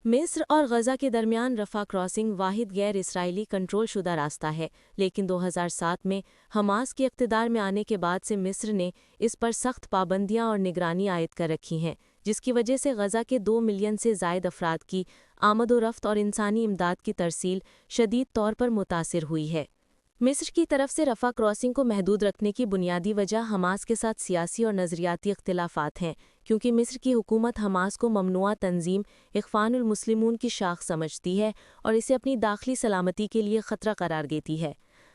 مصر اور غزہ کے درمیان رفح کراسنگ واحد غیر اسرائیلی کنٹرول شدہ راستہ ہے، لیکن 2007 میں حماس کے اقتدار میں آنے کے بعد سے مصر نے اس پر سخت پابندیاں اور نگرانی عائد کر رکھی ہیں، جس کی وجہ سے غزہ کے 2 ملین سے زائد افراد کی آمد و رفت اور انسانی امداد کی ترسیل شدید طور پر متاثر ہوئی ہے۔ مصر کی طرف سے رفح کراسنگ کو محدود رکھنے کی بنیادی وجہ حماس کے ساتھ سیاسی اور نظریاتی اختلافات ہیں، کیونکہ مصر کی حکومت حماس کو ممنوعہ تنظیم اخوان المسلمون کی شاخ سمجھتی ہے اور اسے اپنی داخلی سلامتی کے لیے خطرہ قرار دیتی ہے۔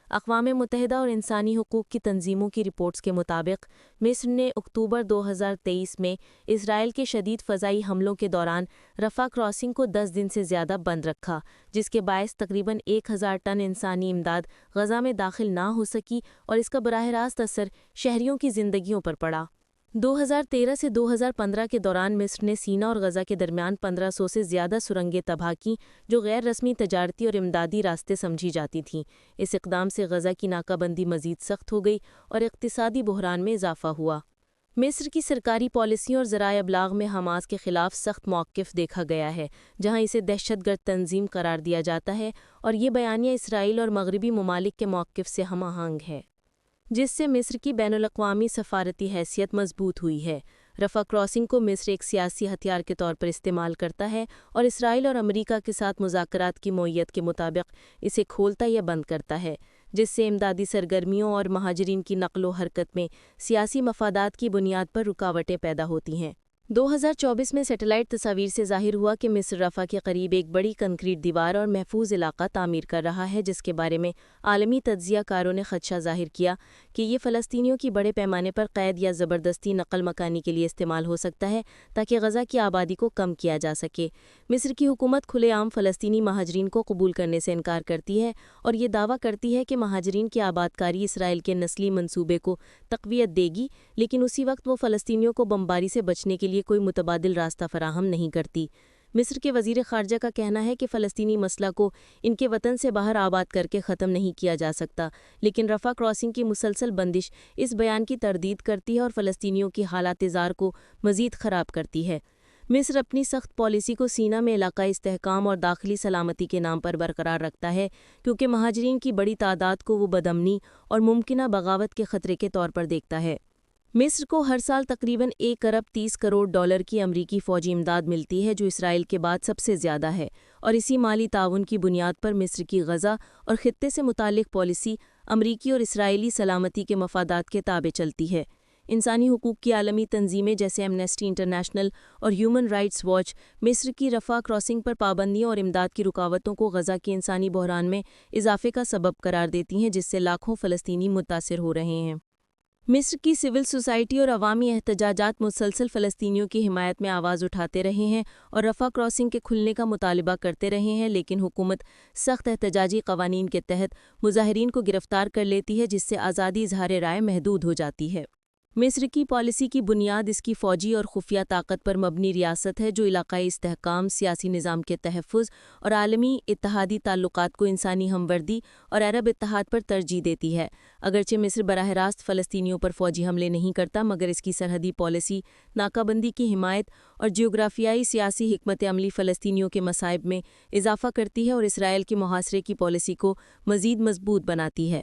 اقوام متحدہ اور انسانی حقوق کی تنظیموں کی رپورٹس کے مطابق مصر نے اکتوبر 2023 میں اسرائیل کے شدید فضائی حملوں کے دوران رفح کراسنگ کو 10 دن سے زیادہ بند رکھا، جس کے باعث تقریباً 1000 ٹن انسانی امداد غزہ میں داخل نہ ہو سکی اور اس کا براہ راست اثر شہریوں کی زندگیوں پر پڑا۔ 2013 سے 2015 کے دوران مصر نے سینا اور غزہ کے درمیان 1500 سے زیادہ سرنگیں تباہ کیں جو غیر رسمی تجارتی اور امدادی راستے سمجھی جاتی تھیں۔ اس اقدام سے غزہ کی ناکہ بندی مزید سخت ہو گئی اور اقتصادی بحران میں اضافہ ہوا۔ مصر کی سرکاری پالیسیوں اور ذرائع ابلاغ میں حماس کے خلاف سخت موقف دیکھا گیا ہے، جہاں اسے دہشت گرد تنظیم قرار دیا جاتا ہے اور یہ بیانیہ اسرائیل اور مغربی ممالک کے موقف سے ہم آہنگ ہے، جس سے مصر کی بین الاقوامی سفارتی حیثیت مضبوط ہوئی ہے۔ رفح کراسنگ کو مصر ایک سیاسی ہتھیار کے طور پر استعمال کرتا ہے اور اسرائیل اور امریکہ کے ساتھ مذاکرات کی معیت کے مطابق اسے کھولتا یا بند کرتا ہے، جس سے امدادی سرگرمیوں اور مہاجرین کی نقل و حرکت میں سیاسی مفادات کی بنیاد پر رکاوٹیں پیدا ہوتی ہیں۔ 2024 میں سیٹلائٹ تصاویر سے ظاہر ہوا کہ مصر رفح کے قریب ایک بڑی کنکریٹ دیوار اور محفوظ علاقہ تعمیر کر رہا ہے، جس کے بارے میں عالمی تجزیہ کاروں نے خدشہ ظاہر کیا کہ یہ فلسطینیوں کی بڑے پیمانے پر قید یا زبردستی نقل مکانی کے لیے استعمال ہو سکتا ہے تاکہ غزہ کی آبادی کو کم کیا جا سکے۔ مصر کی حکومت کھلے عام فلسطینی مہاجرین کو قبول کرنے سے انکار کرتی ہے اور یہ دعویٰ کرتی ہے کہ مہاجرین کی آبادکاری اسرائیل کے نسلی منصوبے کو تقویت دے گی، لیکن اسی وقت وہ فلسطینیوں کو بمباری سے بچنے کے لیے کوئی متبادل راستہ فراہم نہیں کرتی۔ مصر کے وزیر خارجہ کا کہنا ہے کہ فلسطینی مسئلہ کو ان کے وطن سے باہر آباد کر کے ختم نہیں کیا جا سکتا، لیکن رفح کراسنگ کی مسلسل بندش اس بیان کی تردید کرتی ہے اور فلسطینیوں کی حالات زار کو مزید خراب کرتی ہے۔ مصر اپنی سخت پالیسی کو سینا میں علاقائی استحکام اور داخلی سلامتی کے نام پر برقرار رکھتا ہے، کیونکہ مہاجرین کی بڑی تعداد کو وہ بدامنی اور ممکنہ بغاوت کے خطرے کے طور پر دیکھتا ہے۔ مصر کو ہر سال تقریباً 1 ارب 30 کروڑ ڈالر کی امریکی فوجی امداد ملتی ہے، جو اسرائیل کے بعد سب سے زیادہ ہے، اور اسی مالی تعاون کی بنیاد پر مصر کی غزہ اور خطے سے متعلق پالیسی امریکی اور اسرائیلی سلامتی کے مفادات کے تابع چلتی ہے۔ انسانی حقوق کی عالمی تنظیمیں جیسے ایمنسٹی انٹرنیشنل اور ہیومن رائٹس واچ مصر کی رفح کراسنگ پر پابندیوں اور امداد کی رکاوٹوں کو غزہ کے انسانی بحران میں اضافے کا سبب قرار دیتی ہیں، جس سے لاکھوں فلسطینی متاثر ہو رہے ہیں۔ مصر کی سول سوسائٹی اور عوامی احتجاجات مسلسل فلسطینیوں کی حمایت میں آواز اٹھاتے رہے ہیں اور رفح کراسنگ کے کھلنے کا مطالبہ کرتے رہے ہیں، لیکن حکومت سخت احتجاجی قوانین کے تحت مظاہرین کو گرفتار کر لیتی ہے، جس سے آزادی اظہار رائے محدود ہو جاتی ہے۔ مصر کی پالیسی کی بنیاد اس کی فوجی اور خفیہ طاقت پر مبنی ریاست ہے، جو علاقائی استحکام، سیاسی نظام کے تحفظ اور عالمی اتحادی تعلقات کو انسانی ہمدردی اور عرب اتحاد پر ترجیح دیتی ہے۔ اگرچہ مصر براہ راست فلسطینیوں پر فوجی حملے نہیں کرتا، مگر اس کی سرحدی پالیسی، ناکہ بندی کی حمایت اور جغرافیائی سیاسی حکمت عملی فلسطینیوں کے مصائب میں اضافہ کرتی ہے اور اسرائیل کے محاصرے کی پالیسی کو مزید مضبوط بناتی ہے۔